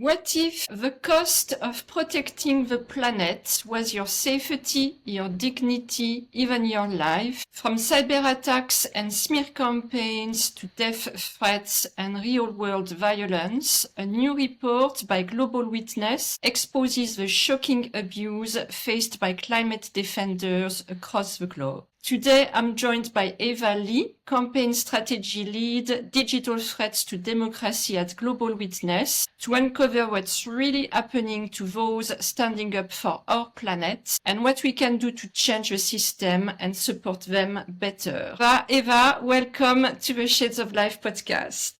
What if the cost of protecting the planet was your safety, your dignity, even your life? From cyber attacks and smear campaigns to death threats and real-world violence, a new report by Global Witness exposes the shocking abuse faced by climate defenders across the globe. Today, I'm joined by Ava Lee, Campaign Strategy Lead, Digital Threats to Democracy at Global Witness, to uncover what's really happening to those standing up for our planet and what we can do to change the system and support them better. Ava, welcome to the Shades of Life podcast.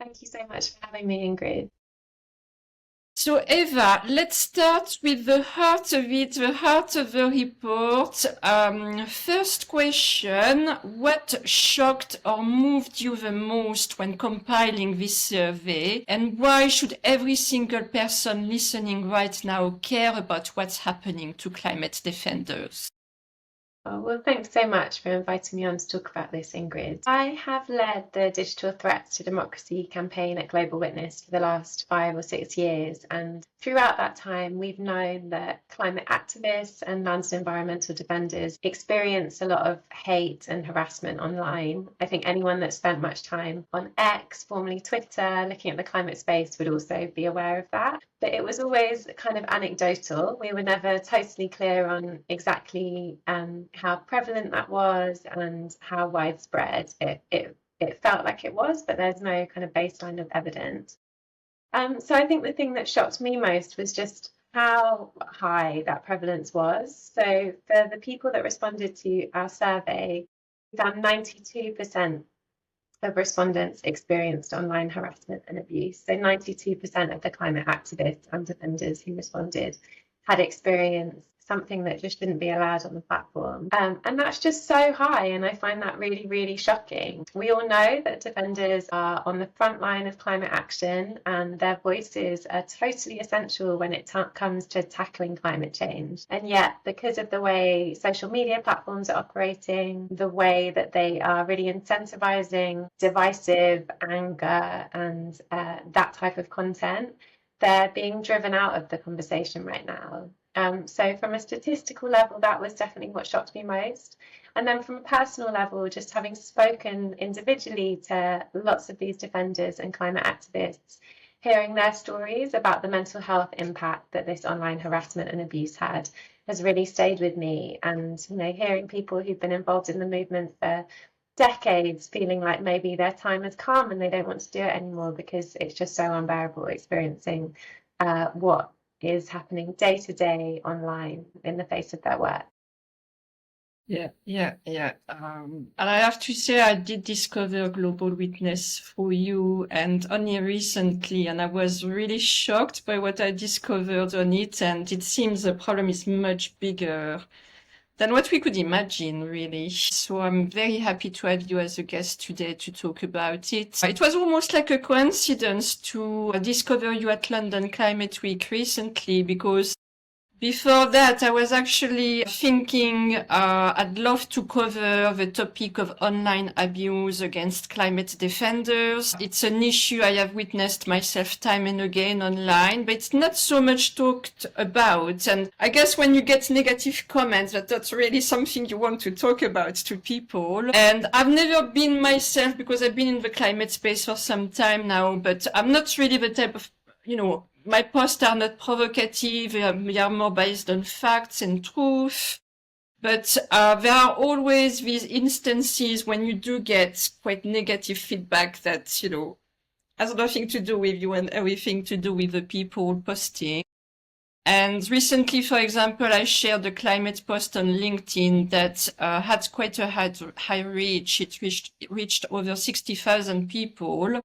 Thank you so much for having me, Ingrid. So Eva, let's start with the heart of it, the heart of the report. First question, what shocked or moved you the most when compiling this survey? And why should every single person listening right now care about what's happening to climate defenders? Oh, well, thanks so much for inviting me on to talk about this, Ingrid. I have led the Digital Threats to Democracy campaign at Global Witness for the last 5 or 6 years. And throughout that time, we've known that climate activists and land environmental defenders experience a lot of hate and harassment online. I think anyone that spent much time on X, formerly Twitter, looking at the climate space would also be aware of that. But it was always kind of anecdotal. We were never totally clear on exactly how prevalent that was and how widespread it felt like it was, but there's no kind of baseline of evidence. So I think the thing that shocked me most was just how high that prevalence was. So for the people that responded to our survey, we found 92% of respondents experienced online harassment and abuse. So 92% of the climate activists and defenders who responded had experienced something that just shouldn't be allowed on the platform. And that's just so high, and I find that really, really shocking. We all know that defenders are on the front line of climate action, and their voices are totally essential when it comes to tackling climate change. And yet, because of the way social media platforms are operating, the way that they are really incentivizing divisive anger and that type of content, they're being driven out of the conversation right now. So from a statistical level, that was definitely what shocked me most. And then from a personal level, just having spoken individually to lots of these defenders and climate activists, hearing their stories about the mental health impact that this online harassment and abuse had has really stayed with me. And, you know, hearing people who've been involved in the movement for decades feeling like maybe their time has come and they don't want to do it anymore because it's just so unbearable experiencing what is happening day to day online in the face of their work. Yeah. And I have to say, I did discover Global Witness through you and only recently, and I was really shocked by what I discovered on it. And it seems the problem is much bigger than what we could imagine, really. So I'm very happy to have you as a guest today to talk about it. It was almost like a coincidence to discover you at London Climate Week recently, because before that, I was actually thinking I'd love to cover the topic of online abuse against climate defenders. It's an issue I have witnessed myself time and again online, but it's not so much talked about. And I guess when you get negative comments, that's really something you want to talk about to people. And I've never been myself, because I've been in the climate space for some time now, but I'm not really the type of, my posts are not provocative, they are more based on facts and truth. But there are always these instances when you do get quite negative feedback that, has nothing to do with you and everything to do with the people posting. And recently, for example, I shared a climate post on LinkedIn that had quite a high reach. It reached over 60,000 people.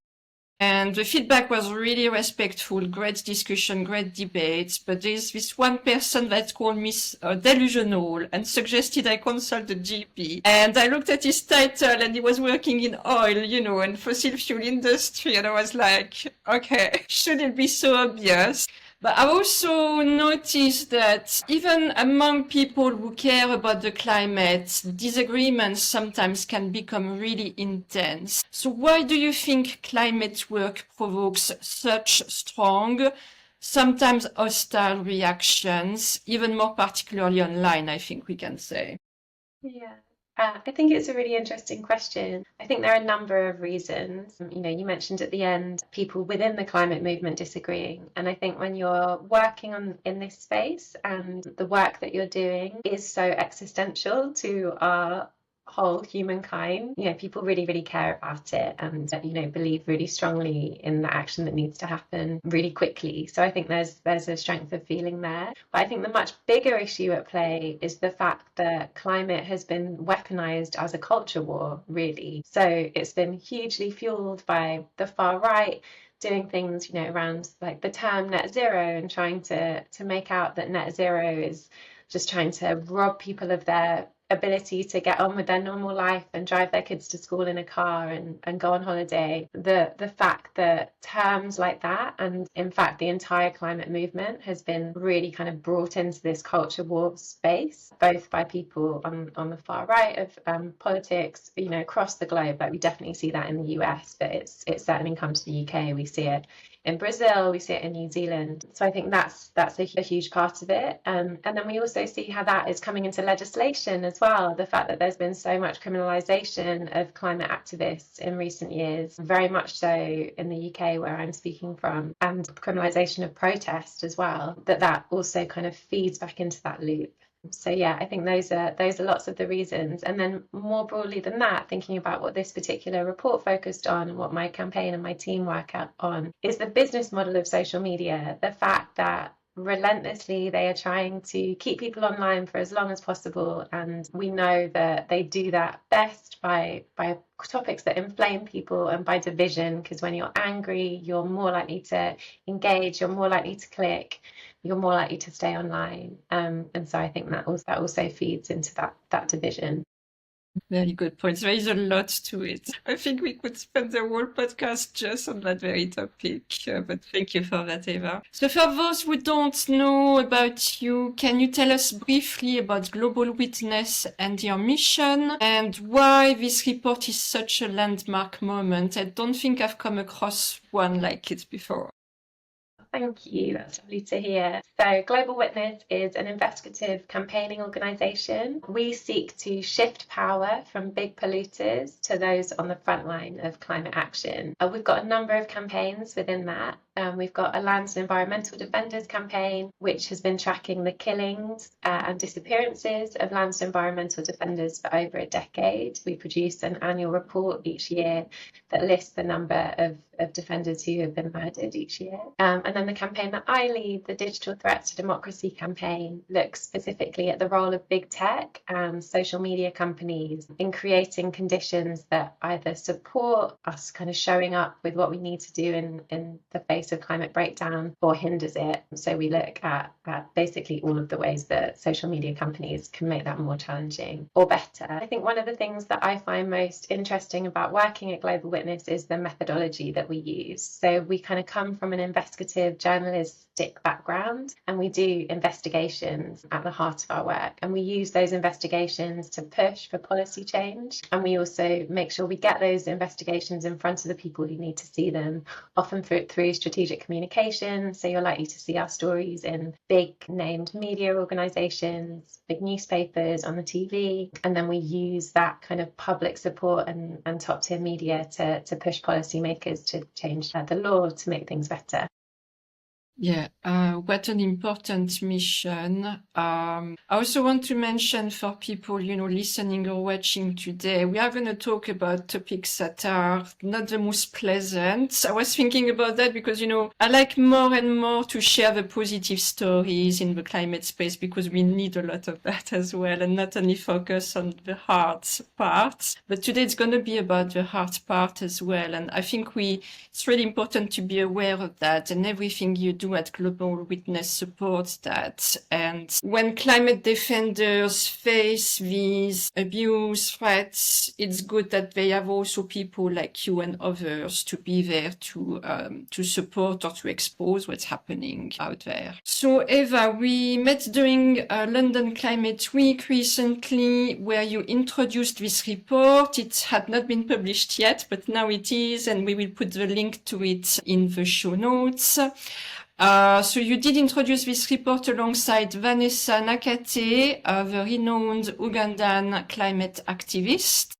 And the feedback was really respectful, great discussion, great debates. But there's this one person that called me delusional and suggested I consult a GP. And I looked at his title and he was working in oil, and fossil fuel industry. And I was like, okay, should it be so obvious? But I also noticed that even among people who care about the climate, disagreements sometimes can become really intense. So why do you think climate work provokes such strong, sometimes hostile reactions, even more particularly online, I think we can say? Yeah. I think it's a really interesting question. I think there are a number of reasons. You mentioned at the end people within the climate movement disagreeing. And I think when you're working in this space and the work that you're doing is so existential to our whole humankind, people really, really care about it and, believe really strongly in the action that needs to happen really quickly. So I think there's a strength of feeling there. But I think the much bigger issue at play is the fact that climate has been weaponized as a culture war, really. So it's been hugely fueled by the far right doing things, around like the term net zero and trying to make out that net zero is just trying to rob people of their ability to get on with their normal life and drive their kids to school in a car and go on holiday. The fact that terms like that, and in fact the entire climate movement, has been really kind of brought into this culture war space, both by people on the far right of politics, across the globe. Like we definitely see that in the US, but it's certainly come to the UK. We see it in Brazil, we see it in New Zealand. So I think that's a huge part of it. And then we also see how that is coming into legislation as well. The fact that there's been so much criminalisation of climate activists in recent years, very much so in the UK where I'm speaking from, and criminalisation of protest as well, that also kind of feeds back into that loop. So yeah, I think those are lots of the reasons. And then more broadly than that, thinking about what this particular report focused on and what my campaign and my team work out on is the business model of social media. The fact that relentlessly they are trying to keep people online for as long as possible, and we know that they do that best by topics that inflame people and by division, because when you're angry you're more likely to engage, you're more likely to click, you're more likely to stay online, and so I think that also feeds into that division. Very good points. There is a lot to it. I think we could spend the whole podcast just on that very topic, but thank you for that, Ava. So for those who don't know about you, can you tell us briefly about Global Witness and your mission and why this report is such a landmark moment? I don't think I've come across one like it before. Thank you, that's lovely to hear. So Global Witness is an investigative campaigning organisation. We seek to shift power from big polluters to those on the front line of climate action. We've got a number of campaigns within that. We've got a Lands and Environmental Defenders campaign, which has been tracking the killings and disappearances of lands and environmental defenders for over a decade. We produce an annual report each year that lists the number of defenders who have been murdered each year. And then the campaign that I lead, the Digital Threats to Democracy campaign, looks specifically at the role of big tech and social media companies in creating conditions that either support us kind of showing up with what we need to do in the face of climate breakdown or hinders it. So we look at basically all of the ways that social media companies can make that more challenging or better. I think one of the things that I find most interesting about working at Global Witness is the methodology that we use. So we kind of come from an investigative journalistic background, and we do investigations at the heart of our work, and we use those investigations to push for policy change, and we also make sure we get those investigations in front of the people who need to see them, often through strategic communication. So you're likely to see our stories in big named media organizations, big newspapers, on the TV, and then we use that kind of public support and top tier media to push policymakers to change the law to make things better. Yeah, what an important mission. I also want to mention for people, listening or watching today, we are going to talk about topics that are not the most pleasant. I was thinking about that because, I like more and more to share the positive stories in the climate space because we need a lot of that as well, and not only focus on the hard parts. But today it's going to be about the hard part as well. And I think it's really important to be aware of that, and everything you do do at Global Witness supports that. And when climate defenders face these abuse threats, it's good that they have also people like you and others to be there to support or to expose what's happening out there. So Ava, we met during London Climate Week recently, where you introduced this report. It had not been published yet, but now it is, and we will put the link to it in the show notes. So you did introduce this report alongside Vanessa Nakate, the renowned Ugandan climate activist.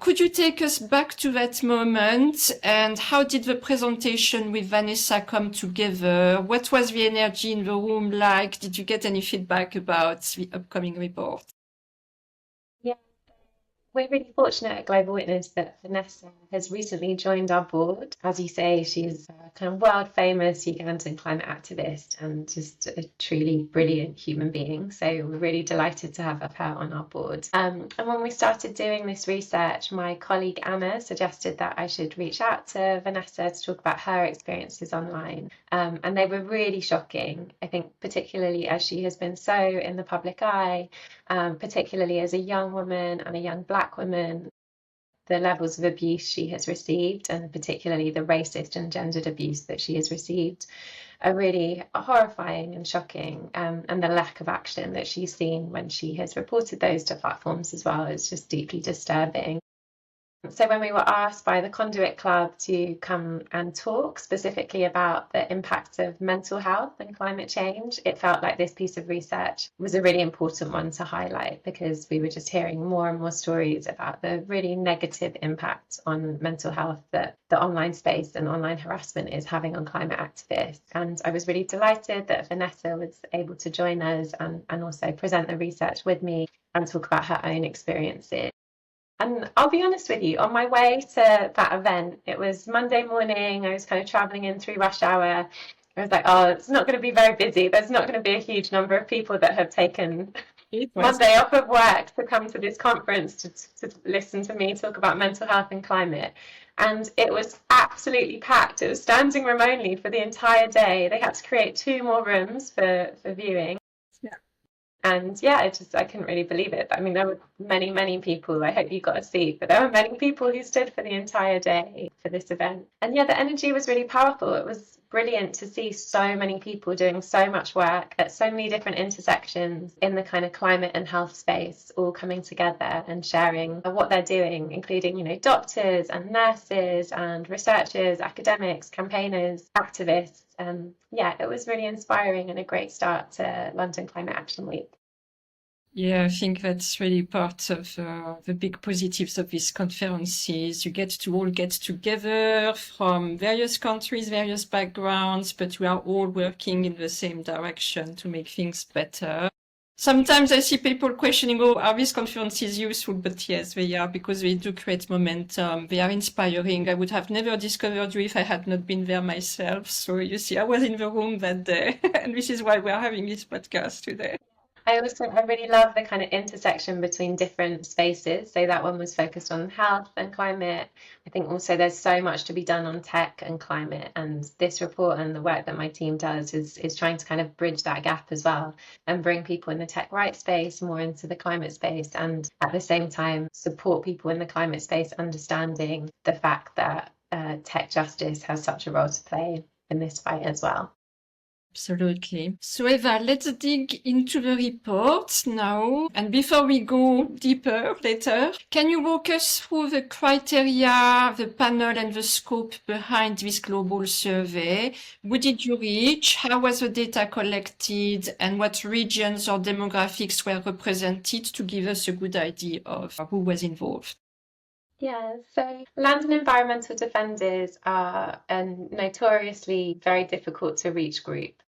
Could you take us back to that moment, and how did the presentation with Vanessa come together? What was the energy in the room like? Did you get any feedback about the upcoming report? Yeah, we're really fortunate at Global Witness that Vanessa has recently joined our board. As you say, she's a kind of world famous Ugandan climate activist and just a truly brilliant human being. So we're really delighted to have her on our board. And when we started doing this research, my colleague Anna suggested that I should reach out to Vanessa to talk about her experiences online. And they were really shocking, I think, particularly as she has been so in the public eye, particularly as a young woman and a young Black woman. The levels of abuse she has received, and particularly the racist and gendered abuse that she has received, are really horrifying and shocking. And the lack of action that she's seen when she has reported those to platforms as well is just deeply disturbing. So when we were asked by the Conduit Club to come and talk specifically about the impacts of mental health and climate change, it felt like this piece of research was a really important one to highlight, because we were just hearing more and more stories about the really negative impact on mental health that the online space and online harassment is having on climate activists. And I was really delighted that Vanessa was able to join us and also present the research with me and talk about her own experiences. And I'll be honest with you, on my way to that event, it was Monday morning, I was kind of traveling in through rush hour. I was like, oh, it's not going to be very busy. There's not going to be a huge number of people that have taken Monday off of work to come to this conference to listen to me talk about mental health and climate. And it was absolutely packed. It was standing room only for the entire day. They had to create 2 more rooms for viewing. And yeah, I couldn't really believe it. But I mean, there were many, many people. I hope you got a seat, but there were many people who stood for the entire day for this event. And yeah, the energy was really powerful. It was brilliant to see so many people doing so much work at so many different intersections in the kind of climate and health space, all coming together and sharing what they're doing, including, doctors and nurses and researchers, academics, campaigners, activists. Yeah, it was really inspiring and a great start to London Climate Action Week. Yeah, I think that's really part of the big positives of these conferences. You get to all get together from various countries, various backgrounds, but we are all working in the same direction to make things better. Sometimes I see people questioning, are these conferences useful? But yes, they are, because they do create momentum. They are inspiring. I would have never discovered you if I had not been there myself. So you see, I was in the room that day. And this is why we're having this podcast today. I really love the kind of intersection between different spaces. So that one was focused on health and climate. I think also there's so much to be done on tech and climate. And this report and the work that my team does is trying to kind of bridge that gap as well and bring people in the tech right space more into the climate space, and at the same time support people in the climate space understanding the fact that tech justice has such a role to play in this fight as well. Absolutely. So Eva, let's dig into the report now. And before we go deeper later, can you walk us through the criteria, the panel and the scope behind this global survey? Who did you reach? How was the data collected? And what regions or demographics were represented to give us a good idea of who was involved? Yeah, so land and environmental defenders are a notoriously very difficult to reach group,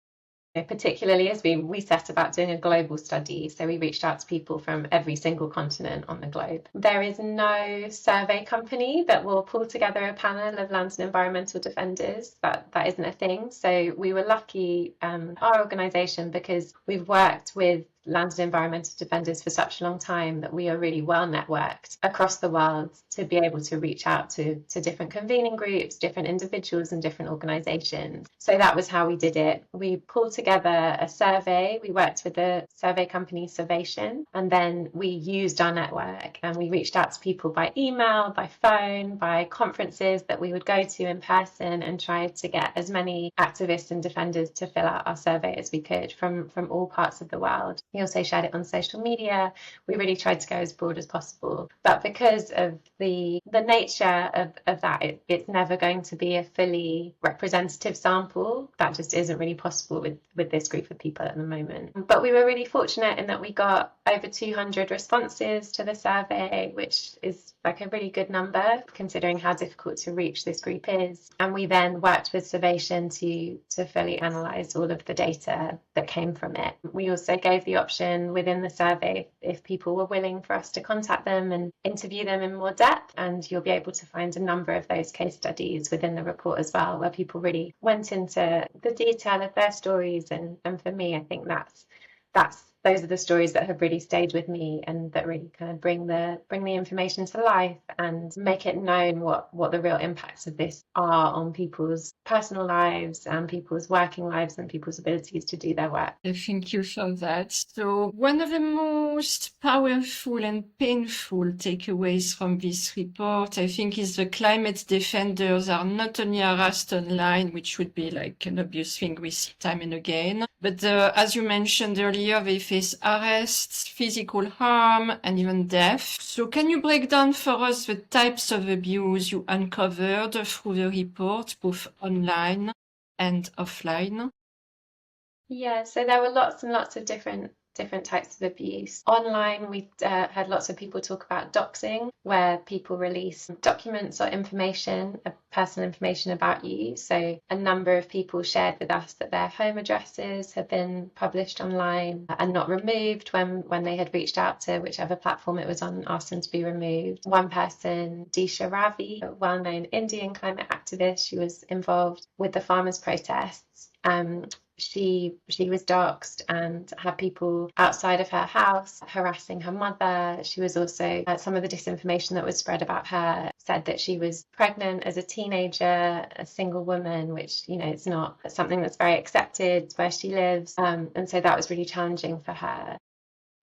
particularly as we set about doing a global study. So we reached out to people from every single continent on the globe. There is no survey company that will pull together a panel of land and environmental defenders. That isn't a thing. So we were lucky, our organisation, because we've worked with land and environmental defenders for such a long time that we are really well networked across the world to be able to reach out to different convening groups, different individuals and different organisations. So that was how we did it. We pulled together a survey. We worked with the survey company Survation, and then we used our network and we reached out to people by email, by phone, by conferences that we would go to in person, and tried to get as many activists and defenders to fill out our survey as we could from all parts of the world. We also shared it on social media. We really tried to go as broad as possible. But because of the nature of that, it's never going to be a fully representative sample. That just isn't really possible with this group of people at the moment. But we were really fortunate in that we got over 200 responses to the survey, which is like a really good number considering how difficult to reach this group is. And we then worked with Survation to fully analyse all of the data that came from it. We also gave the option within the survey if people were willing for us to contact them and interview them in more depth, and you'll be able to find a number of those case studies within the report as well, where people really went into the detail of their stories. And for me, I think those are the stories that have really stayed with me and that really kind of bring the information to life and make it known what the real impacts of this are on people's personal lives and people's working lives and people's abilities to do their work. Thank you for that. So one of the most powerful and painful takeaways from this report, I think, is the climate defenders are not only harassed online, which would be like an obvious thing we see time and again, but as you mentioned earlier, they face arrests, physical harm, and even death. So can you break down for us the types of abuse you uncovered through the report, both online and offline? Yeah, so there were lots and lots of different types of abuse. Online, we had lots of people talk about doxing, where people release documents or information, personal information about you. So a number of people shared with us that their home addresses had been published online and not removed when they had reached out to whichever platform it was on, asked them to be removed. One person, Disha Ravi, a well-known Indian climate activist, she was involved with the farmers' protests. She was doxxed and had people outside of her house harassing her mother. She was also, some of the disinformation that was spread about her said that she was pregnant as a teenager, a single woman, which, it's not something that's very accepted where she lives. And so that was really challenging for her.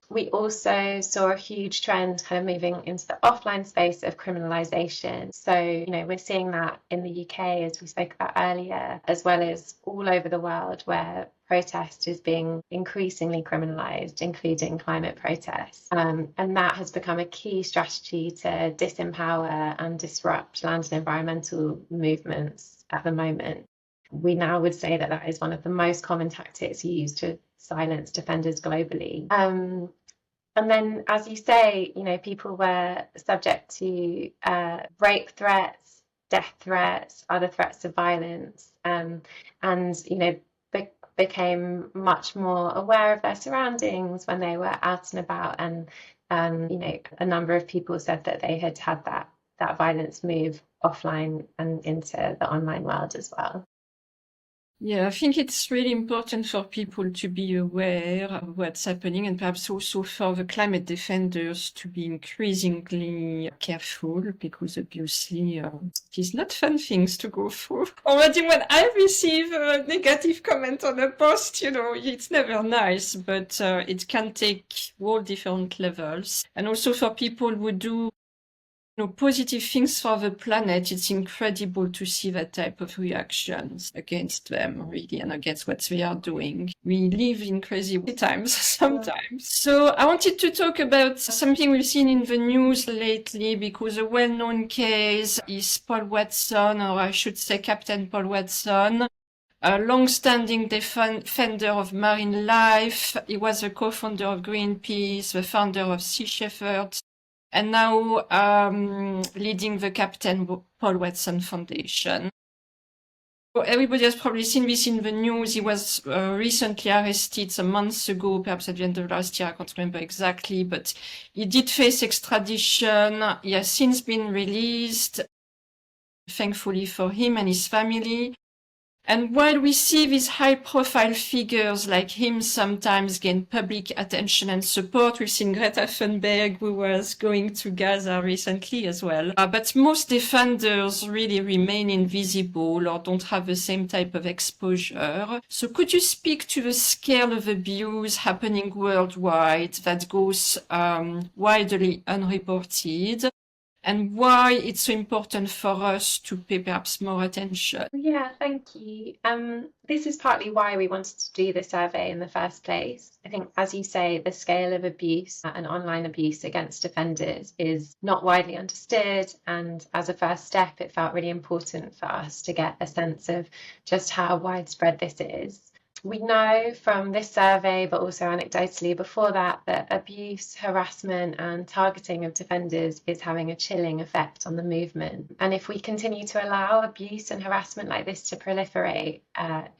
We also saw a huge trend kind of moving into the offline space of criminalisation. So, we're seeing that in the UK, as we spoke about earlier, as well as all over the world where protest is being increasingly criminalised, including climate protests. And that has become a key strategy to disempower and disrupt land and environmental movements at the moment. We now would say that is one of the most common tactics used to silence defenders globally. And then, as you say, people were subject to rape threats, death threats, other threats of violence, and became much more aware of their surroundings when they were out and about. And a number of people said that they had that violence move offline and into the online world as well. Yeah, I think it's really important for people to be aware of what's happening, and perhaps also for the climate defenders to be increasingly careful, because obviously it is not fun things to go through. Already when I receive a negative comment on a post, it's never nice, but it can take all different levels. And also for people who do positive things for the planet, it's incredible to see that type of reactions against them, really, and against what they are doing. We live in crazy times sometimes. So I wanted to talk about something we've seen in the news lately, because a well-known case is Paul Watson, or I should say Captain Paul Watson, a long-standing defender of marine life. He was the co-founder of Greenpeace, the founder of Sea Shepherd, and now leading the Captain Paul Watson Foundation. Everybody has probably seen this in the news. He was recently arrested some months ago, perhaps at the end of last year, I can't remember exactly, but he did face extradition. He has since been released, thankfully for him and his family. And while we see these high-profile figures like him sometimes gain public attention and support, we've seen Greta Thunberg, who was going to Gaza recently as well. But most defenders really remain invisible or don't have the same type of exposure. So could you speak to the scale of abuse happening worldwide that goes widely unreported? And why it's so important for us to pay perhaps more attention? Yeah, thank you. This is partly why we wanted to do the survey in the first place. I think, as you say, the scale of abuse and online abuse against offenders is not widely understood. And as a first step, it felt really important for us to get a sense of just how widespread this is. We know from this survey, but also anecdotally before that abuse, harassment, and targeting of defenders is having a chilling effect on the movement. And if we continue to allow abuse and harassment like this to proliferate,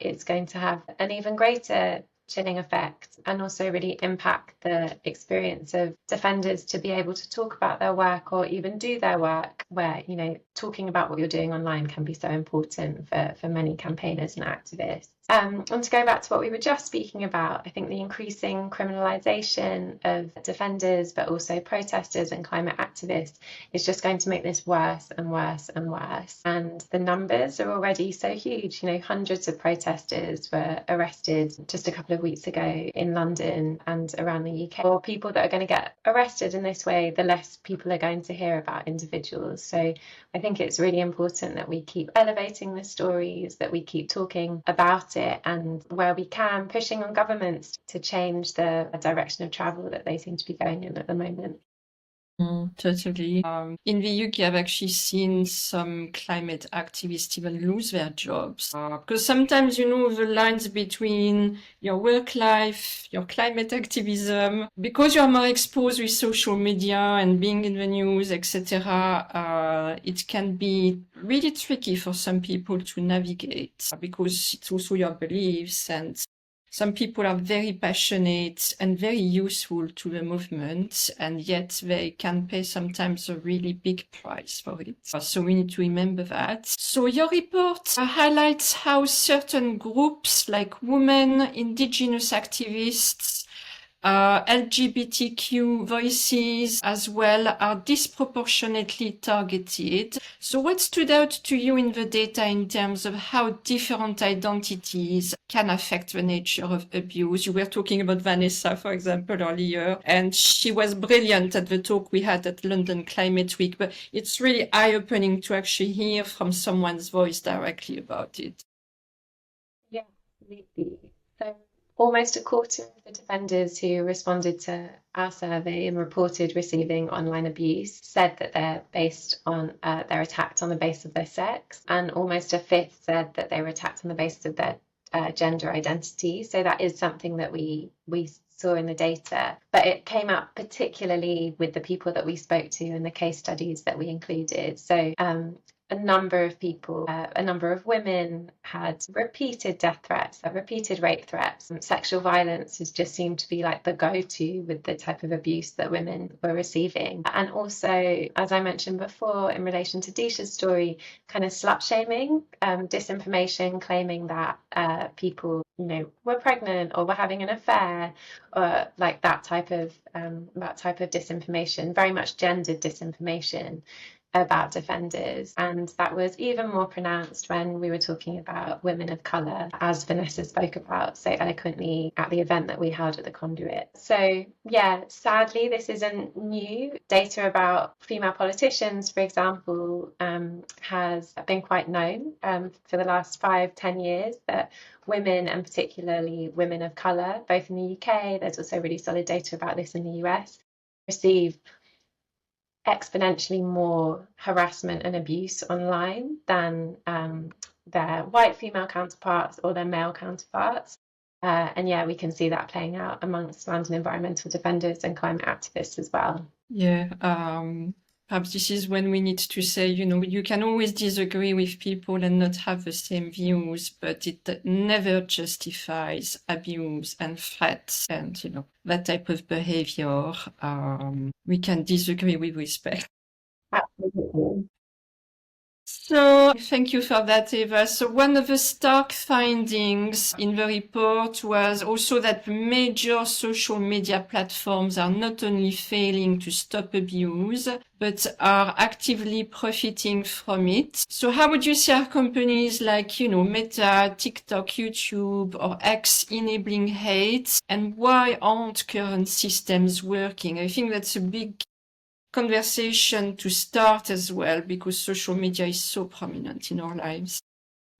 it's going to have an even greater chilling effect and also really impact the experience of defenders to be able to talk about their work or even do their work, where, you know, talking about what you're doing online can be so important for many campaigners and activists. And to go back to what we were just speaking about, I think the increasing criminalisation of defenders, but also protesters and climate activists, is just going to make this worse and worse and worse. And the numbers are already so huge. You know, hundreds of protesters were arrested just a couple of weeks ago in London and around the UK. For people that are going to get arrested in this way, the less people are going to hear about individuals. So I think it's really important that we keep elevating the stories, that we keep talking about it, and where we can, pushing on governments to change the direction of travel that they seem to be going in at the moment. Totally. In the UK, I've actually seen some climate activists even lose their jobs. Because sometimes, you know, the lines between your work life, your climate activism, because you're more exposed with social media and being in the news, etc., it can be really tricky for some people to navigate because it's also your beliefs, and some people are very passionate and very useful to the movement, and yet they can pay sometimes a really big price for it. So we need to remember that. So your report highlights how certain groups like women, indigenous activists, LGBTQ voices as well are disproportionately targeted. So what stood out to you in the data in terms of how different identities can affect the nature of abuse? You were talking about Vanessa, for example, earlier, and she was brilliant at the talk we had at London Climate Week, but it's really eye-opening to actually hear from someone's voice directly about it. Yeah, absolutely. So almost a quarter of the defenders who responded to our survey and reported receiving online abuse said that they're attacked on the basis of their sex, and almost a fifth said that they were attacked on the basis of their gender identity. So that is something that we saw in the data, but it came up particularly with the people that we spoke to and the case studies that we included. So a number of people, a number of women had repeated death threats, repeated rape threats. Sexual violence has just seemed to be like the go-to with the type of abuse that women were receiving. And also, as I mentioned before, in relation to Disha's story, kind of slut-shaming, disinformation claiming that people, you know, were pregnant or were having an affair, or like that type of disinformation, very much gendered disinformation about defenders. And that was even more pronounced when we were talking about women of colour, as Vanessa spoke about so eloquently at the event that we held at the Conduit. So yeah, sadly, this isn't new. Data about female politicians, for example, has been quite known for the last 5-10 years, that women, and particularly women of colour, both in the UK, there's also really solid data about this in the US, receive exponentially more harassment and abuse online than their white female counterparts or their male counterparts. And yeah, we can see that playing out amongst land and environmental defenders and climate activists as well. Yeah, perhaps this is when we need to say, you know, you can always disagree with people and not have the same views, but it never justifies abuse and threats and, you know, that type of behavior. We can disagree with respect. Absolutely. So thank you for that, Eva. So one of the stark findings in the report was also that major social media platforms are not only failing to stop abuse, but are actively profiting from it. So how would you see our companies like, Meta, TikTok, YouTube, or X enabling hate? And why aren't current systems working? I think that's a big conversation to start as well, because social media is so prominent in our lives.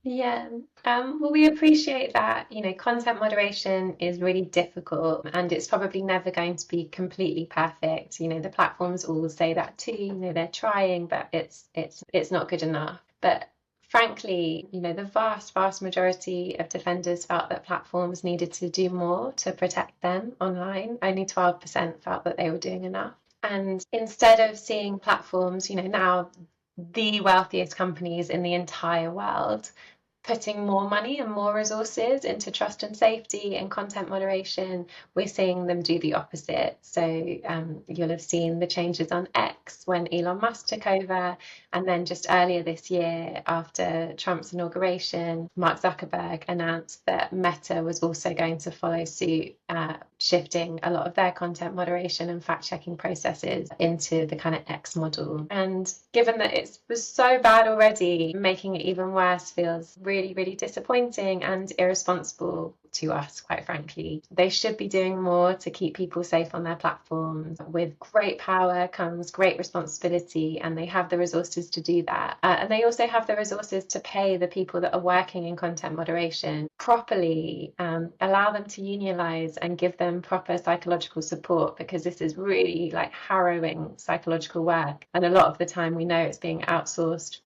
Yeah, well, we appreciate that, content moderation is really difficult and it's probably never going to be completely perfect. The platforms all say that too, they're trying, but it's not good enough. But frankly, the vast majority of defenders felt that platforms needed to do more to protect them online. Only 12% felt that they were doing enough. And instead of seeing platforms, now the wealthiest companies in the entire world putting more money and more resources into trust and safety and content moderation, we're seeing them do the opposite. So you'll have seen the changes on X when Elon Musk took over, and then just earlier this year, after Trump's inauguration, Mark Zuckerberg announced that Meta was also going to follow suit, shifting a lot of their content moderation and fact-checking processes into the kind of X model. And given that it was so bad already, making it even worse feels really disappointing and irresponsible to us, quite frankly. They should be doing more to keep people safe on their platforms. With great power comes great responsibility, and they have the resources to do that. And they also have the resources to pay the people that are working in content moderation properly, allow them to unionize and give them proper psychological support, because this is really like harrowing psychological work. And a lot of the time we know it's being outsourced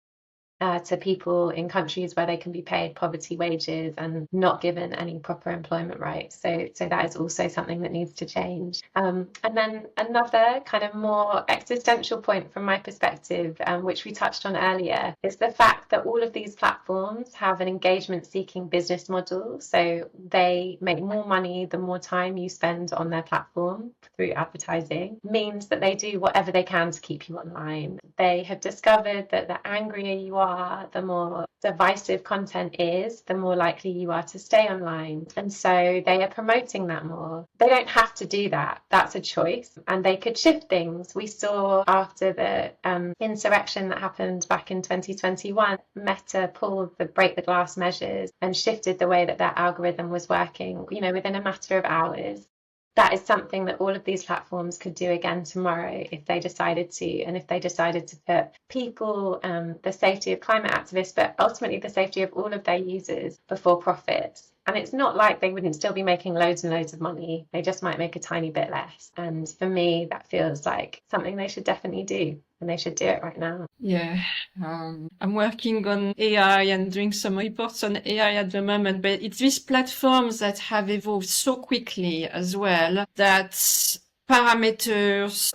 to people in countries where they can be paid poverty wages and not given any proper employment rights. So that is also something that needs to change. And then another kind of more existential point from my perspective, which we touched on earlier, is the fact that all of these platforms have an engagement-seeking business model. So they make more money the more time you spend on their platform through advertising, means that they do whatever they can to keep you online. They have discovered that the angrier you are, the more divisive content is, the more likely you are to stay online. And so they are promoting that more. They don't have to do that. That's a choice. And they could shift things. We saw after the insurrection that happened back in 2021, Meta pulled the break the glass measures and shifted the way that their algorithm was working, within a matter of hours. That is something that all of these platforms could do again tomorrow if they decided to, and if they decided to put people, the safety of climate activists, but ultimately the safety of all of their users before profits. And it's not like they wouldn't still be making loads and loads of money. They just might make a tiny bit less. And for me, that feels like something they should definitely do. And they should do it right now. Yeah, I'm working on AI and doing some reports on AI at the moment, but it's these platforms that have evolved so quickly as well that some parameters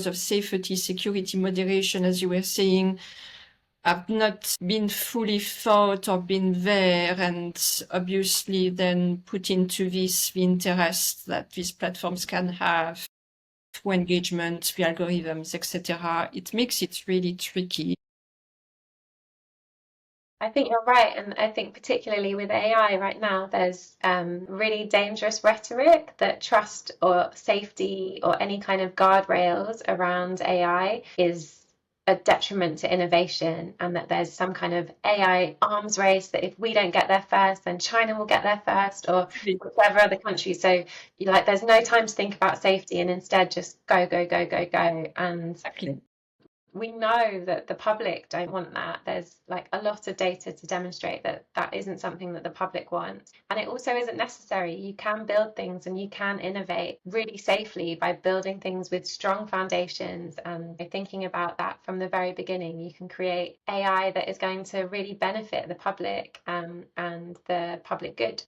of safety, security, moderation, as you were saying, have not been fully thought or been there, and obviously then put into this the interest that these platforms can have for engagement, the algorithms, etc. It makes it really tricky. I think you're right, and I think particularly with AI right now, there's really dangerous rhetoric that trust or safety or any kind of guardrails around AI is a detriment to innovation, and that there's some kind of AI arms race that if we don't get there first, then China will get there first, or whichever other country. So there's no time to think about safety, and instead just go. And Exactly. we know that the public don't want that. There's a lot of data to demonstrate that that isn't something that the public wants. And it also isn't necessary. You can build things and you can innovate really safely by building things with strong foundations and by thinking about that from the very beginning. You can create AI that is going to really benefit the public and the public good.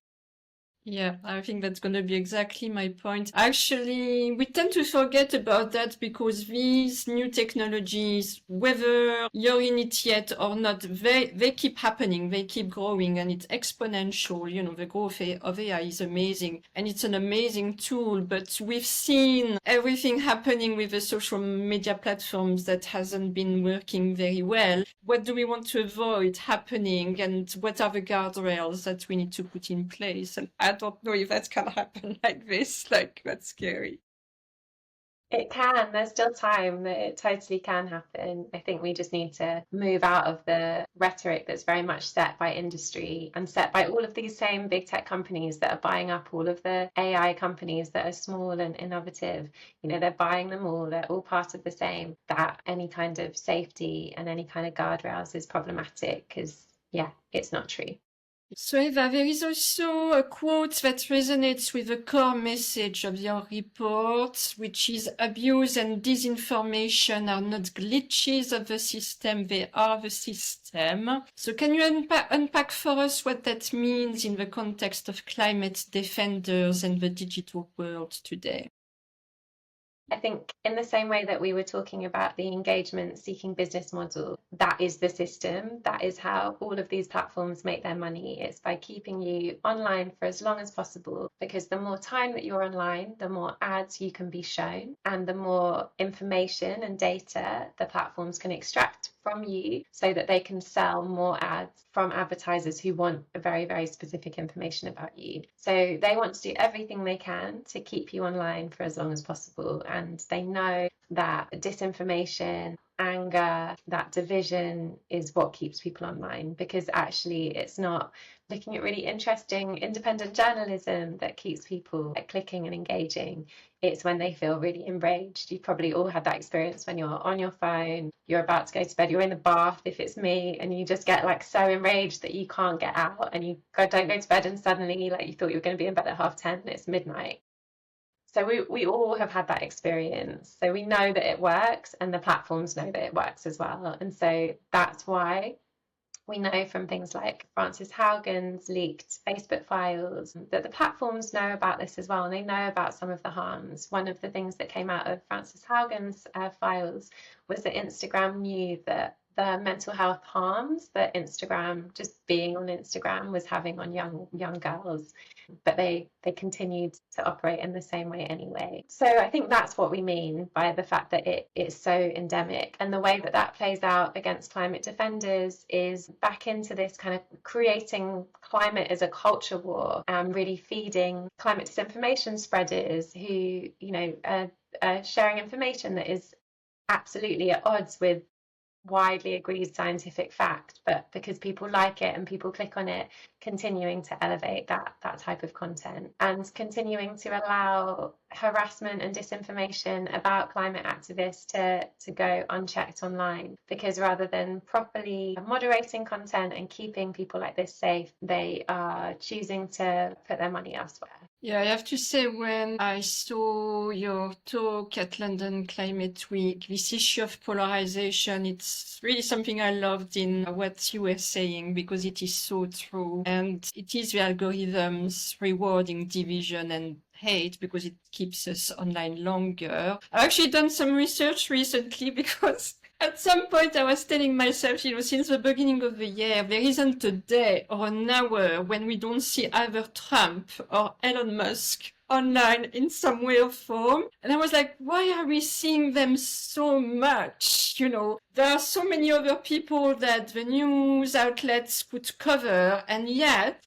Yeah, I think that's going to be exactly my point. Actually, we tend to forget about that because these new technologies, whether you're in it yet or not, they keep happening, they keep growing, and it's exponential. You know, the growth of AI is amazing, and it's an amazing tool, but we've seen everything happening with the social media platforms that hasn't been working very well. What do we want to avoid happening, and what are the guardrails that we need to put in place? And I don't know if that can happen like this. Like, that's scary. It can. There's still time that it totally can happen. I think we just need to move out of the rhetoric that's very much set by industry and set by all of these same big tech companies that are buying up all of the AI companies that are small and innovative. You know, they're buying them all. They're all part of the same. That any kind of safety and any kind of guardrails is problematic because, yeah, it's not true. So Eva, there is also a quote that resonates with the core message of your report, which is abuse and disinformation are not glitches of the system, they are the system. So can you unpack for us what that means in the context of climate defenders and the digital world today? I think in the same way that we were talking about the engagement seeking business model, that is the system. That is how all of these platforms make their money. It's by keeping you online for as long as possible, because the more time that you're online, the more ads you can be shown, and the more information and data the platforms can extract from you so that they can sell more ads from advertisers who want a very, very specific information about you. So they want to do everything they can to keep you online for as long as possible. And they know that disinformation, anger, that division is what keeps people online, because actually it's not looking at really interesting independent journalism that keeps people clicking and engaging. It's when they feel really enraged. You've probably all had that experience when you're on your phone, you're about to go to bed, you're in the bath, if it's me, and you just get like so enraged that you can't get out and you don't go to bed, and suddenly like you thought you were going to be in bed at 10:30 and it's midnight. So we all have had that experience. So we know that it works, and the platforms know that it works as well. And so that's why we know from things like Frances Haugen's leaked Facebook files that the platforms know about this as well, and they know about some of the harms. One of the things that came out of Frances Haugen's files was that Instagram knew that the mental health harms that Instagram, just being on Instagram, was having on young girls, but they continued to operate in the same way anyway. So I think that's what we mean by the fact that it is so endemic. And the way that that plays out against climate defenders is back into this kind of creating climate as a culture war and really feeding climate disinformation spreaders who, you know, are sharing information that is absolutely at odds with widely agreed scientific fact, but because people like it and people click on it, continuing to elevate that type of content and continuing to allow harassment and disinformation about climate activists to go unchecked online, because rather than properly moderating content and keeping people like this safe, they are choosing to put their money elsewhere. Yeah, I have to say, when I saw your talk at London Climate Week, this issue of polarization, it's really something I loved in what you were saying, because it is so true. And it is the algorithms rewarding division and hate because it keeps us online longer. I've actually done some research recently because at some point, I was telling myself, you know, since the beginning of the year, there isn't a day or an hour when we don't see either Trump or Elon Musk online in some way or form. And I was like, why are we seeing them so much? You know, there are so many other people that the news outlets could cover, and yet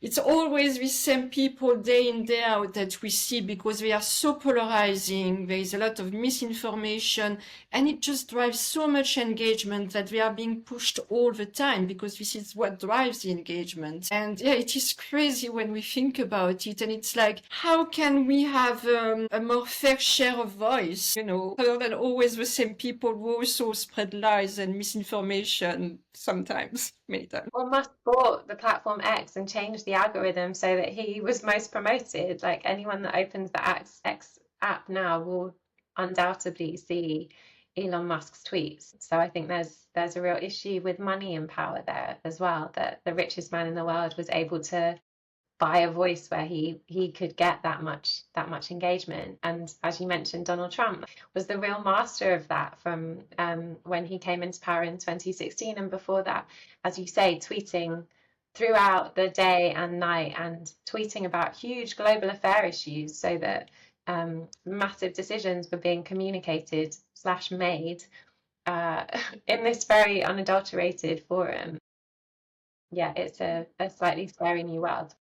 it's always the same people day in, day out that we see, because they are so polarizing. There is a lot of misinformation, and it just drives so much engagement that they are being pushed all the time, because this is what drives the engagement. And yeah, it is crazy when we think about it. And it's like, how can we have a more fair share of voice, you know, other than always the same people who also spread lies and misinformation sometimes, many times. Well, Musk bought the platform X and changed the algorithm so that he was most promoted. Like anyone that opens the X app now will undoubtedly see Elon Musk's tweets. So I think there's a real issue with money and power there as well, that the richest man in the world was able to by a voice where he could get that much engagement. And as you mentioned, Donald Trump was the real master of that from when he came into power in 2016, and before that, as you say, tweeting throughout the day and night and tweeting about huge global affair issues so that massive decisions were being communicated / made in this very unadulterated forum. Yeah, it's a slightly scary new world.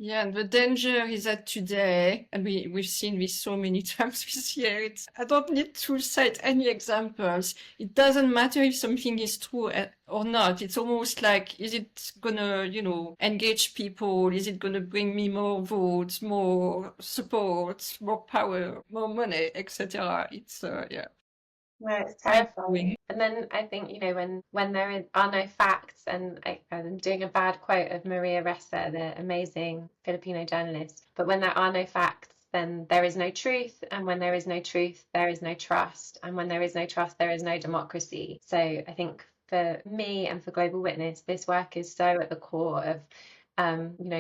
Yeah, and the danger is that today, and we've seen this so many times this year, I don't need to cite any examples. It doesn't matter if something is true or not. It's almost like, is it gonna, engage people? Is it gonna bring me more votes, more support, more power, more money, etc.? It's, yeah. No, it's terrifying. And then I think, when there are no facts, and I'm doing a bad quote of Maria Ressa, the amazing Filipino journalist, but when there are no facts, then there is no truth. And when there is no truth, there is no trust. And when there is no trust, there is no democracy. So I think for me and for Global Witness, this work is so at the core of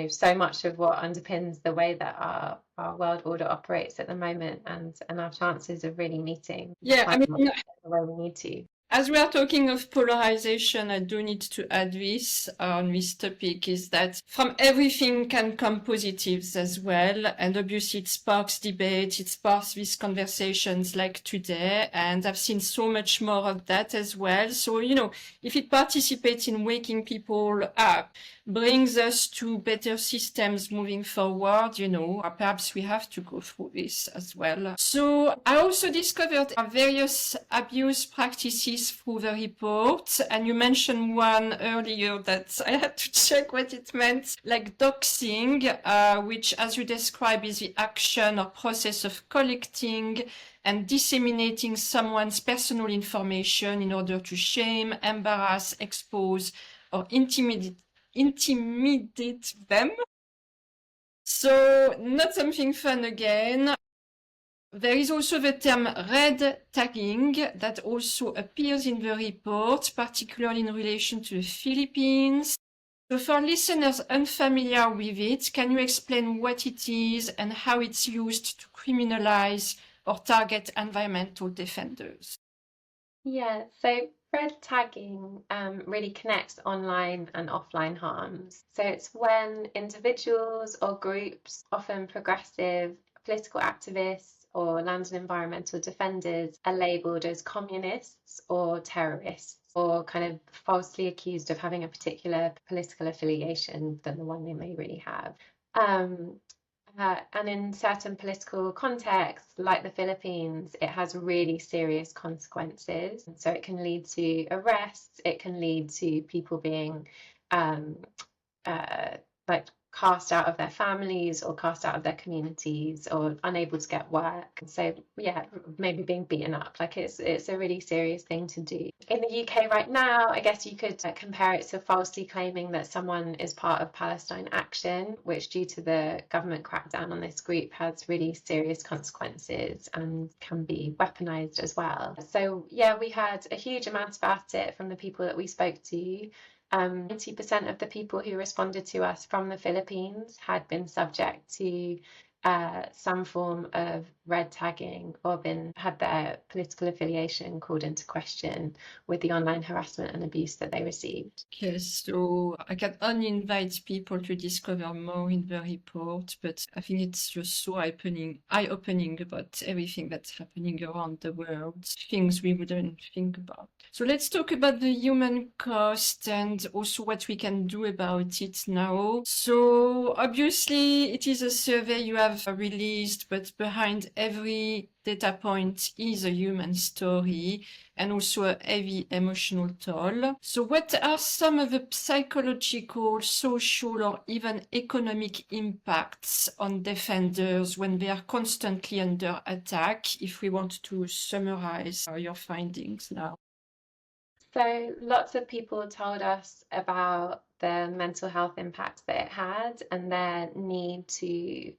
so much of what underpins the way that our world order operates at the moment, and our chances of really meeting the way we need to. As we are talking of polarization, I do need to add this on this topic, is that from everything can come positives as well. And obviously it sparks debate, it sparks these conversations like today. And I've seen so much more of that as well. So, if it participates in waking people up, brings us to better systems moving forward, perhaps we have to go through this as well. So I also discovered various abuse practices through the report, and you mentioned one earlier that I had to check what it meant, like doxing, which, as you describe, is the action or process of collecting and disseminating someone's personal information in order to shame, embarrass, expose, or intimidate them. So not something fun again. There is also the term red tagging that also appears in the report, particularly in relation to the Philippines. So for listeners unfamiliar with it, can you explain what it is and how it's used to criminalize or target environmental defenders? Yeah, so red tagging really connects online and offline harms. So it's when individuals or groups, often progressive political activists or land and environmental defenders, are labelled as communists or terrorists, or kind of falsely accused of having a particular political affiliation than the one they may really have. And in certain political contexts, like the Philippines, it has really serious consequences. And so it can lead to arrests, it can lead to people being like cast out of their families or cast out of their communities or unable to get work. So yeah, maybe being beaten up. Like it's a really serious thing to do. In the UK right now, I guess you could compare it to falsely claiming that someone is part of Palestine Action, which due to the government crackdown on this group has really serious consequences and can be weaponized as well. So yeah, we heard a huge amount about it from the people that we spoke to. 90% of the people who responded to us from the Philippines had been subject to some form of red tagging or had their political affiliation called into question with the online harassment and abuse that they received. Okay, so I can only invite people to discover more in the report, but I think it's just so eye-opening about everything that's happening around the world, things we wouldn't think about. So let's talk about the human cost and also what we can do about it now. So obviously it is a survey you have released, but behind every data point is a human story and also a heavy emotional toll. So what are some of the psychological, social, or even economic impacts on defenders when they are constantly under attack, if we want to summarize your findings now? So lots of people told us about the mental health impacts that it had and their need to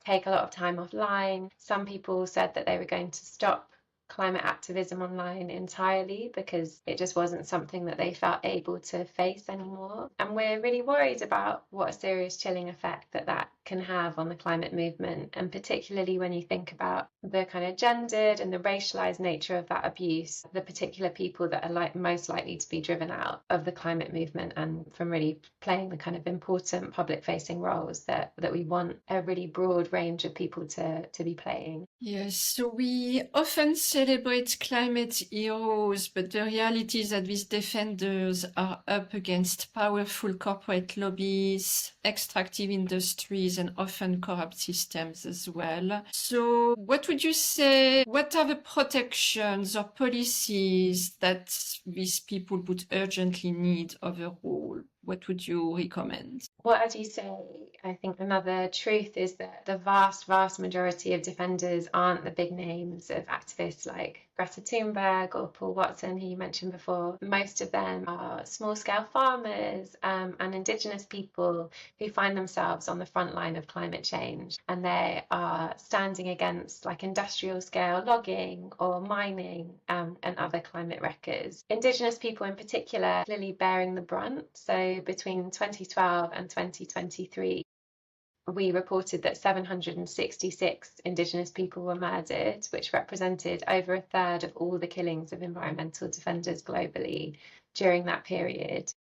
take a lot of time offline. Some people said that they were going to stop climate activism online entirely because it just wasn't something that they felt able to face anymore. And we're really worried about what a serious chilling effect that can have on the climate movement, and particularly when you think about the kind of gendered and the racialized nature of that abuse, the particular people that are most likely to be driven out of the climate movement and from really playing the kind of important public facing roles that we want a really broad range of people to be playing. Yes, so we often celebrate climate heroes, but the reality is that these defenders are up against powerful corporate lobbies, extractive industries, and often corrupt systems as well. So what would you say, what are the protections or policies that these people would urgently need overall? What would you recommend? Well, as you say, I think another truth is that the vast, vast majority of defenders aren't the big names of activists like Greta Thunberg or Paul Watson, who you mentioned before. Most of them are small-scale farmers and Indigenous people who find themselves on the front line of climate change, and they are standing against like industrial-scale logging or mining and other climate wreckers. Indigenous people in particular clearly bearing the brunt. So between 2012 and 2023, we reported that 766 Indigenous people were murdered, which represented over a third of all the killings of environmental defenders globally during that period.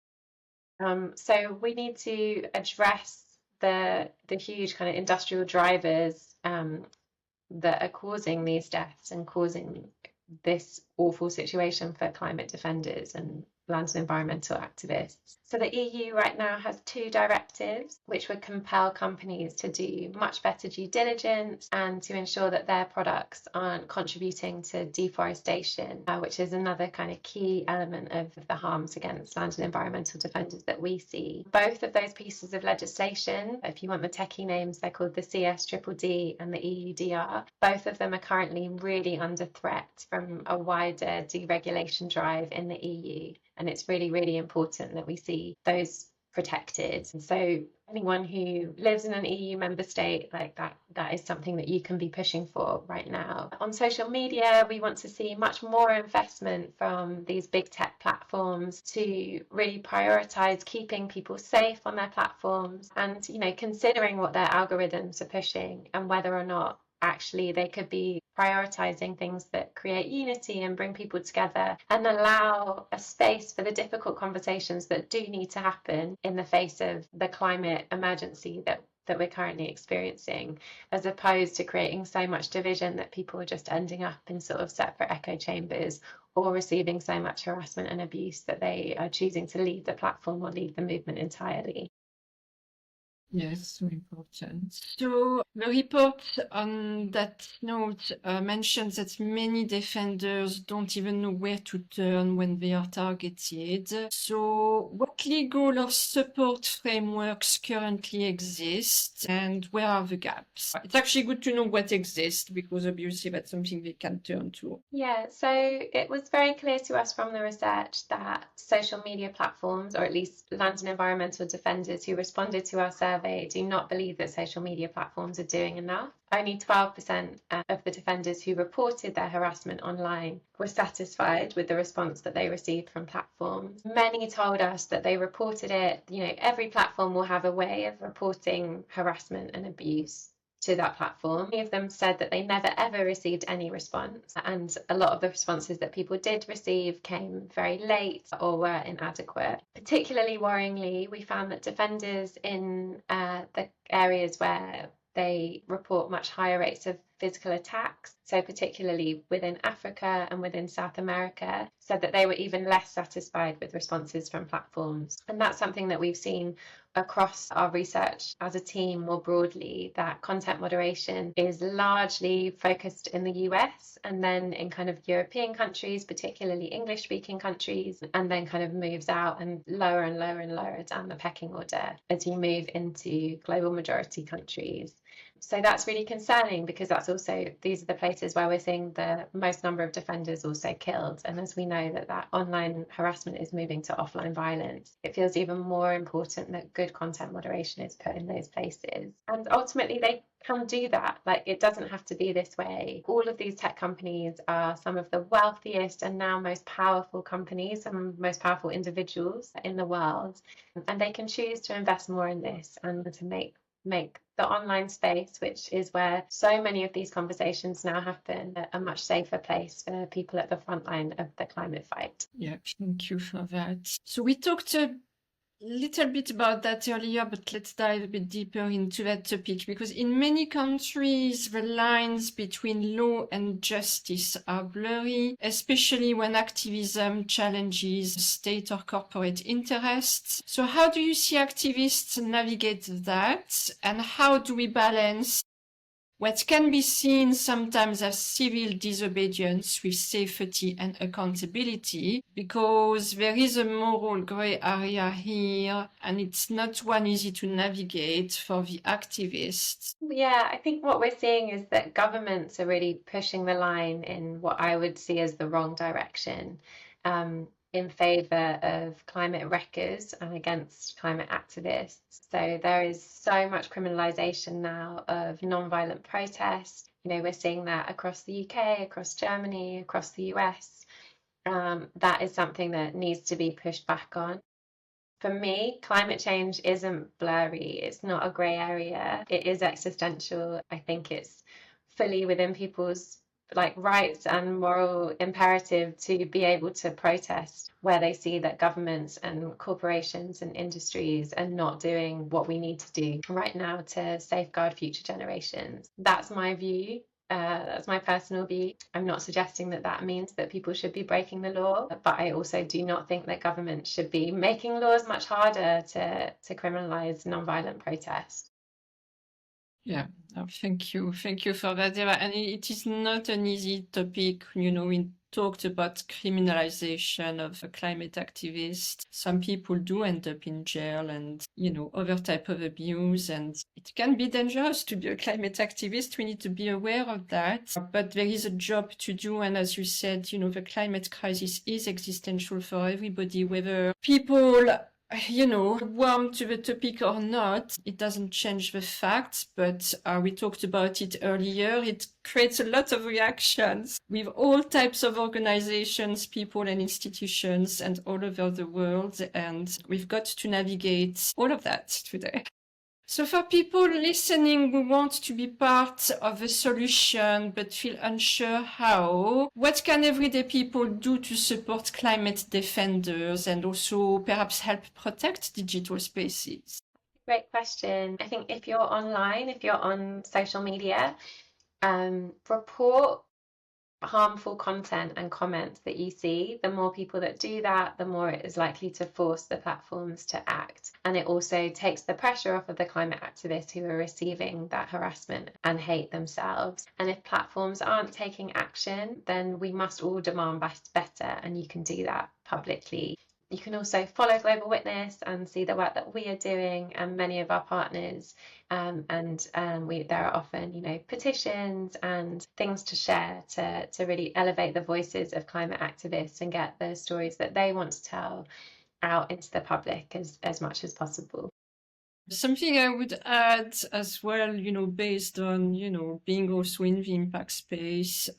So we need to address the huge kind of industrial drivers that are causing these deaths and causing this awful situation for climate defenders and land and environmental activists. So the EU right now has 2 directives which would compel companies to do much better due diligence and to ensure that their products aren't contributing to deforestation, which is another kind of key element of the harms against land and environmental defenders that we see. Both of those pieces of legislation, if you want the techie names, they're called the CSDDD and the EUDR. Both of them are currently really under threat from a wider deregulation drive in the EU. And it's really, really important that we see those protected. And so anyone who lives in an EU member state, like that is something that you can be pushing for right now. On social media, we want to see much more investment from these big tech platforms to really prioritize keeping people safe on their platforms and, considering what their algorithms are pushing and whether or not actually they could be prioritizing things that create unity and bring people together and allow a space for the difficult conversations that do need to happen in the face of the climate emergency that we're currently experiencing, as opposed to creating so much division that people are just ending up in sort of separate echo chambers or receiving so much harassment and abuse that they are choosing to leave the platform or leave the movement entirely. Yes, so important. So the report on that note mentions that many defenders don't even know where to turn when they are targeted. So what legal or support frameworks currently exist and where are the gaps? It's actually good to know what exists because obviously that's something they can turn to. Yeah, so it was very clear to us from the research that social media platforms, or at least land and environmental defenders who responded to our survey, do not believe that social media platforms are doing enough. Only 12% of the defenders who reported their harassment online were satisfied with the response that they received from platforms. Many told us that they reported it. Every platform will have a way of reporting harassment and abuse to that platform. Many of them said that they never ever received any response, and a lot of the responses that people did receive came very late or were inadequate. Particularly worryingly, we found that defenders in the areas where they report much higher rates of physical attacks, so particularly within Africa and within South America, said that they were even less satisfied with responses from platforms. And that's something that we've seen across our research as a team more broadly, that content moderation is largely focused in the US and then in kind of European countries, particularly English-speaking countries, and then kind of moves out and lower and lower and lower down the pecking order as you move into global majority countries. So that's really concerning because that's these are the places where we're seeing the most number of defenders also killed. And as we know that online harassment is moving to offline violence, it feels even more important that good content moderation is put in those places. And ultimately they can do that. Like, it doesn't have to be this way. All of these tech companies are some of the wealthiest and now most powerful companies and most powerful individuals in the world. And they can choose to invest more in this and to make the online space, which is where so many of these conversations now happen, a much safer place for people at the front line of the climate fight. Yeah, thank you for that. So we talked a little bit about that earlier, but let's dive a bit deeper into that topic, because in many countries, the lines between law and justice are blurry, especially when activism challenges state or corporate interests. So how do you see activists navigate that, and how do we balance what can be seen sometimes as civil disobedience with safety and accountability, because there is a moral grey area here and it's not one easy to navigate for the activists? Yeah, I think what we're seeing is that governments are really pushing the line in what I would see as the wrong direction. In favour of climate wreckers and against climate activists. So there is so much criminalisation now of non-violent protest. You know, we're seeing that across the UK, across Germany, across the US. That is something that needs to be pushed back on. For me, climate change isn't blurry. It's not a grey area. It is existential. I think it's fully within people's rights and moral imperative to be able to protest where they see that governments and corporations and industries are not doing what we need to do right now to safeguard future generations. That's my view. That's my personal view. I'm not suggesting that means that people should be breaking the law, but I also do not think that government should be making laws much harder to criminalize non-violent protest. Yeah, thank you. Thank you for that, Eva. And it is not an easy topic. You know, we talked about criminalization of climate activists. Some people do end up in jail and, you know, other type of abuse. And it can be dangerous to be a climate activist. We need to be aware of that. But there is a job to do. And as you said, you know, the climate crisis is existential for everybody, whether people, you know, warm to the topic or not. It doesn't change the facts, but we talked about it earlier. It creates a lot of reactions with all types of organizations, people and institutions and all over the world. And we've got to navigate all of that today. So for people listening who want to be part of the solution but feel unsure how, what can everyday people do to support climate defenders and also perhaps help protect digital spaces? Great question. I think if you're online, if you're on social media, report harmful content and comments that you see. The more people that do that, the more it is likely to force the platforms to act. And it also takes the pressure off of the climate activists who are receiving that harassment and hate themselves. And if platforms aren't taking action, then we must all demand better, and you can do that publicly. You can also follow Global Witness and see the work that we are doing and many of our partners. There are often, you know, petitions and things to share to really elevate the voices of climate activists and get the stories that they want to tell out into the public as much as possible. Something I would add as well, you know, based on, you know, being also in the impact space,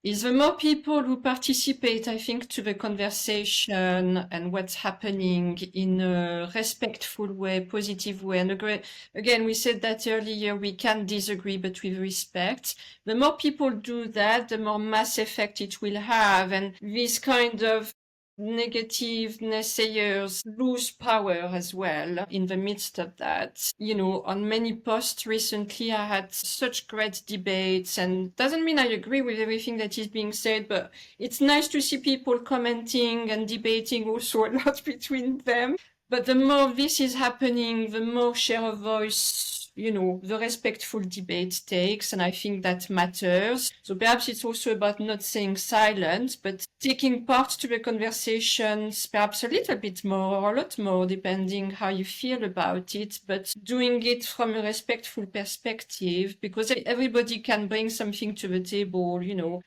is the more people who participate, I think, to the conversation and what's happening in a respectful way, positive way. And again, we said that earlier, we can disagree, but with respect. The more people do that, the more mass effect it will have. And this kind of negative naysayers lose power as well in the midst of that. You know, on many posts recently, I had such great debates, and doesn't mean I agree with everything that is being said, but it's nice to see people commenting and debating also a lot between them. But the more this is happening, the more share of voice the respectful debate takes. And I think that matters. So perhaps it's also about not saying silent, but taking part to the conversations, perhaps a little bit more or a lot more, depending how you feel about it, but doing it from a respectful perspective, because everybody can bring something to the table.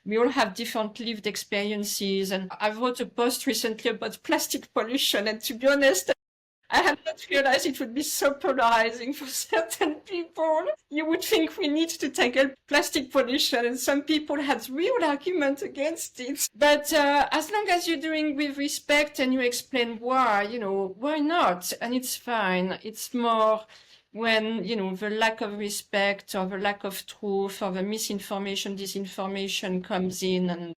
We all have different lived experiences. And I wrote a post recently about plastic pollution. And to be honest, I had not realized it would be so polarizing for certain people. You would think we need to tackle plastic pollution, and some people had real arguments against it. But as long as you're doing with respect and you explain why, why not? And it's fine. It's more when, the lack of respect or the lack of truth or the misinformation, disinformation comes in, and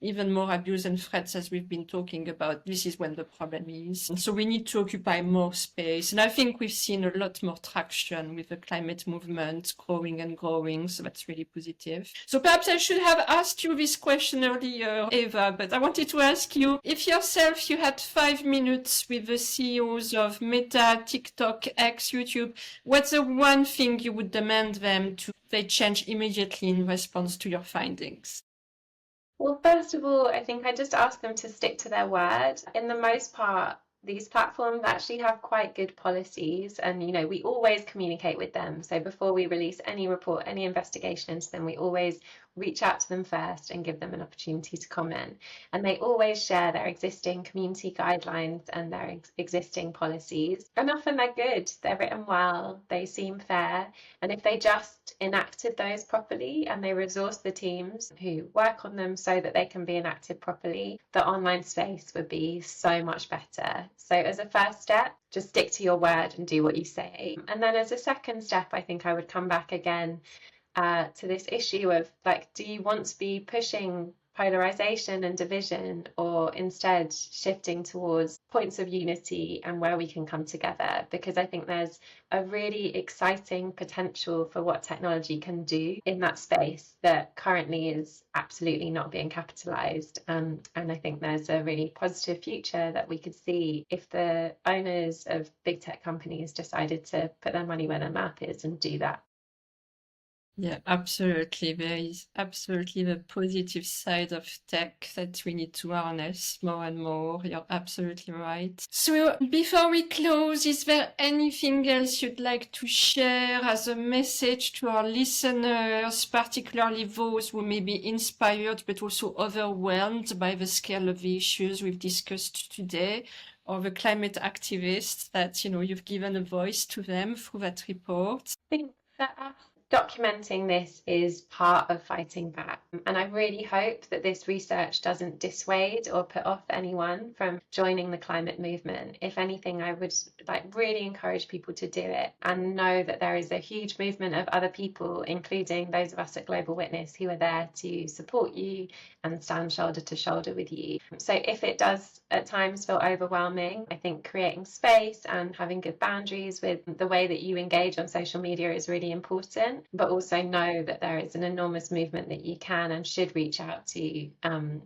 even more abuse and threats, as we've been talking about. This is when the problem is. And so we need to occupy more space. And I think we've seen a lot more traction with the climate movement growing and growing. So that's really positive. So perhaps I should have asked you this question earlier, Ava, but I wanted to ask you, if yourself you had 5 minutes with the CEOs of Meta, TikTok, X, YouTube, what's the one thing you would demand them to they change immediately in response to your findings? Well, first of all, I think I just ask them to stick to their word. In the most part, these platforms actually have quite good policies, and we always communicate with them. So before we release any report, any investigation into them, we always reach out to them first and give them an opportunity to comment. And they always share their existing community guidelines and their existing policies. And often they're good, they're written well, they seem fair. And if they just enacted those properly and they resource the teams who work on them so that they can be enacted properly, the online space would be so much better. So as a first step, just stick to your word and do what you say. And then as a second step, I think I would come back again to this issue of, do you want to be pushing polarization and division, or instead shifting towards points of unity and where we can come together? Because I think there's a really exciting potential for what technology can do in that space that currently is absolutely not being capitalized. And I think there's a really positive future that we could see if the owners of big tech companies decided to put their money where their mouth is and do that. Yeah, absolutely. There is absolutely the positive side of tech that we need to harness more and more. You're absolutely right. So before we close, is there anything else you'd like to share as a message to our listeners, particularly those who may be inspired but also overwhelmed by the scale of the issues we've discussed today, or the climate activists that, you've given a voice to them through that report? I think for us, documenting this is part of fighting back. And I really hope that this research doesn't dissuade or put off anyone from joining the climate movement. If anything, I would really encourage people to do it and know that there is a huge movement of other people, including those of us at Global Witness, who are there to support you and stand shoulder to shoulder with you. So if it does at times feel overwhelming, I think creating space and having good boundaries with the way that you engage on social media is really important, but also know that there is an enormous movement that you can and should reach out to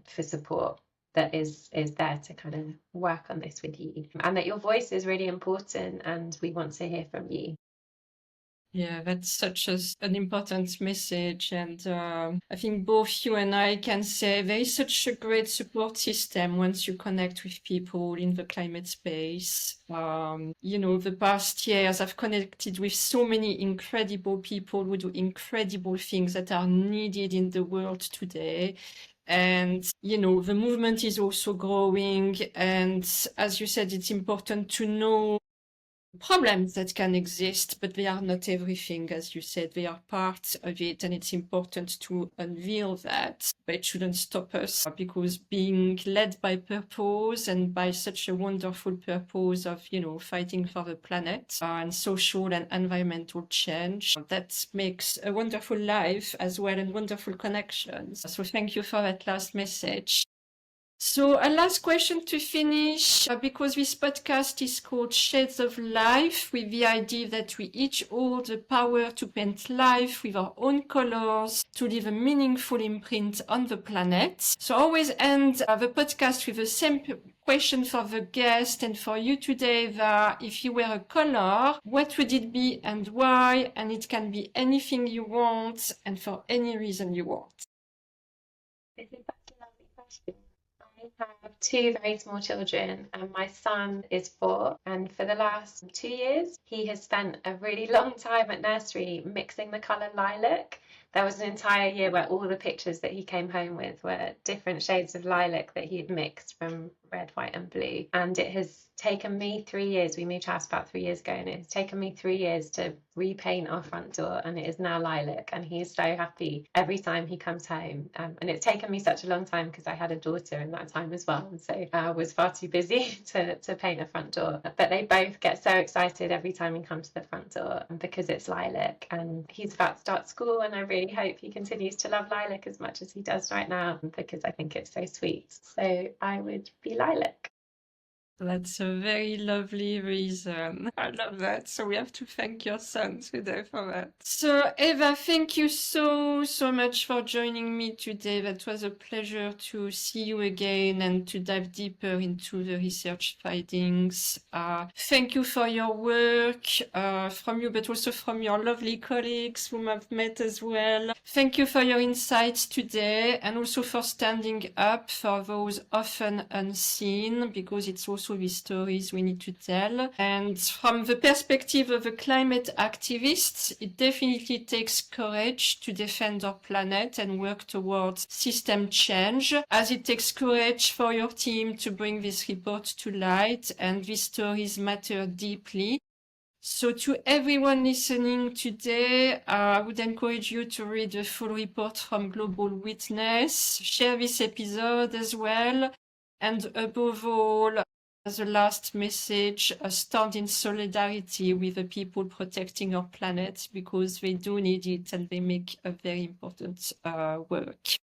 for support that is there to kind of work on this with you, and that your voice is really important and we want to hear from you. Yeah, that's such an important message. And I think both you and I can say there is such a great support system once you connect with people in the climate space. The past years I've connected with so many incredible people who do incredible things that are needed in the world today. And, the movement is also growing. And as you said, it's important to know problems that can exist, but they are not everything. As you said, they are part of it, and it's important to unveil that. But it shouldn't stop us, because being led by purpose and by such a wonderful purpose of, fighting for the planet and social and environmental change, that makes a wonderful life as well, and wonderful connections. So thank you for that last message. So a last question to finish, because this podcast is called Shades of Life, with the idea that we each hold the power to paint life with our own colors, to leave a meaningful imprint on the planet. So I always end the podcast with the same question for the guest and for you today, Eva. If you were a color, what would it be and why? And it can be anything you want and for any reason you want. This is such a lovely question. I have two very small children, and my son is 4. And for the last 2 years, he has spent a really long time at nursery mixing the colour lilac. There was an entire year where all the pictures that he came home with were different shades of lilac that he had mixed from red, white, and blue. And it has taken me 3 years. We moved house about 3 years ago, and it has taken me 3 years to repaint our front door, and it is now lilac, and he is so happy every time he comes home. And it's taken me such a long time because I had a daughter in that time as well, and so I was far too busy to paint a front door. But they both get so excited every time he comes to the front door because it's lilac, and he's about to start school, and I really hope he continues to love lilac as much as he does right now because I think it's so sweet. So I would be lilac. That's a very lovely reason. I love that. So we have to thank your son today for that. So Eva, thank you so much for joining me today. That was a pleasure to see you again and to dive deeper into the research findings. Thank you for your work from you, but also from your lovely colleagues whom I've met as well. Thank you for your insights today and also for standing up for those often unseen, because it's also these stories we need to tell. And from the perspective of a climate activist, it definitely takes courage to defend our planet and work towards system change, as it takes courage for your team to bring this report to light, and these stories matter deeply. So to everyone listening today, I would encourage you to read the full report from Global Witness, share this episode as well, and above all, as a last message, stand in solidarity with the people protecting our planet, because they do need it and they make a very important work.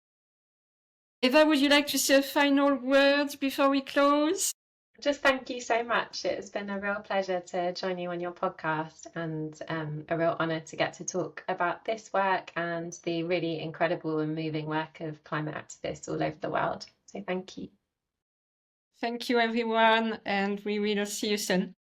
Eva, would you like to say a final word before we close? Just thank you so much. It has been a real pleasure to join you on your podcast, and a real honour to get to talk about this work and the really incredible and moving work of climate activists all over the world. So thank you. Thank you, everyone, and we will see you soon.